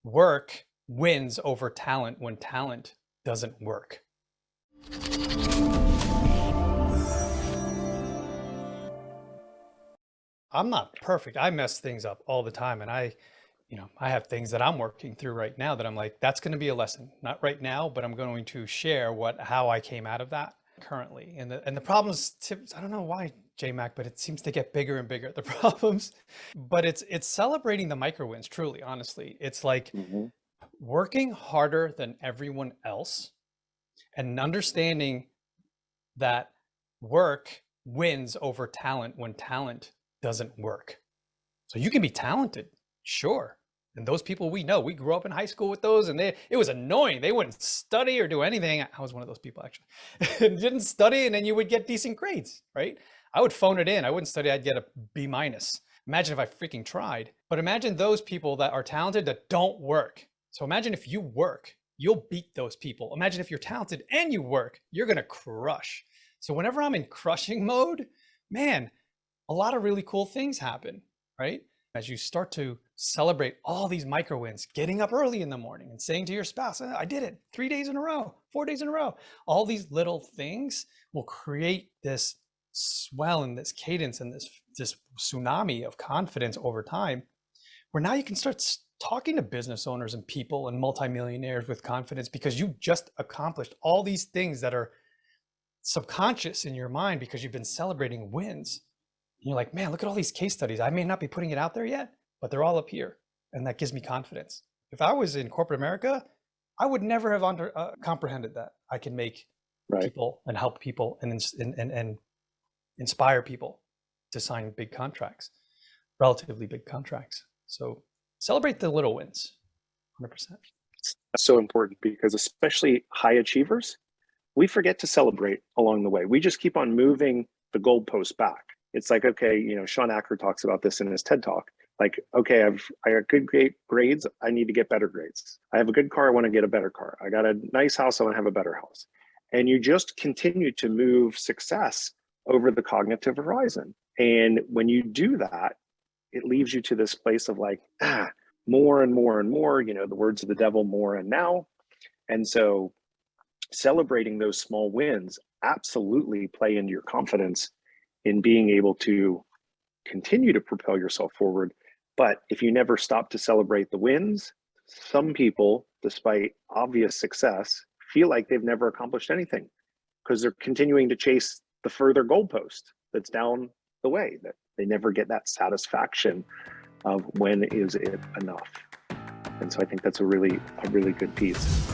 Work wins over talent when talent doesn't work. I'm not perfect. I mess things up all the time. And I have things that I'm working through right now that I'm like, that's going to be a lesson. Not right now, but I'm going to share how I came out of that currently. And the problems, I don't know why, JMac, but it seems to get bigger and bigger, the problems. But it's celebrating the micro wins, truly, honestly. It's like working harder than everyone else and understanding that work wins over talent when talent doesn't work. So you can be talented, sure. And those people we know, we grew up in high school with those, and it was annoying. They wouldn't study or do anything. I was one of those people, actually. Didn't study, and then you would get decent grades, right? I would phone it in. I wouldn't study. I'd get a B minus. Imagine if I freaking tried. But imagine those people that are talented that don't work. So imagine if you work, you'll beat those people. Imagine if you're talented and you work, you're going to crush. So whenever I'm in crushing mode, man, a lot of really cool things happen, right? As you start to celebrate all these micro wins, getting up early in the morning and saying to your spouse, I did it 3 days in a row, 4 days in a row. All these little things will create this swell and this cadence and this tsunami of confidence over time, where now you can start talking to business owners and people and multimillionaires with confidence because you just accomplished all these things that are subconscious in your mind because you've been celebrating wins. And you're like, man, look at all these case studies. I may not be putting it out there yet, but they're all up here. And that gives me confidence. If I was in corporate America, I would never have comprehended that I can make people and help people and inspire people to sign big contracts, relatively big contracts. So celebrate the little wins, 100%. That's so important because especially high achievers, we forget to celebrate along the way. We just keep on moving the goalpost back. It's like, okay, Sean Acker talks about this in his TED Talk. Like, okay, I got good grades. I need to get better grades. I have a good car. I want to get a better car. I got a nice house. I want to have a better house. And you just continue to move success over the cognitive horizon. And when you do that, it leaves you to this place of like, more and more and more, the words of the devil, more and now. And so celebrating those small wins absolutely play into your confidence in being able to continue to propel yourself forward. But if you never stop to celebrate the wins, some people, despite obvious success, feel like they've never accomplished anything because they're continuing to chase the further goalpost that's down the way, that they never get that satisfaction of when is it enough. And so I think that's a really good piece.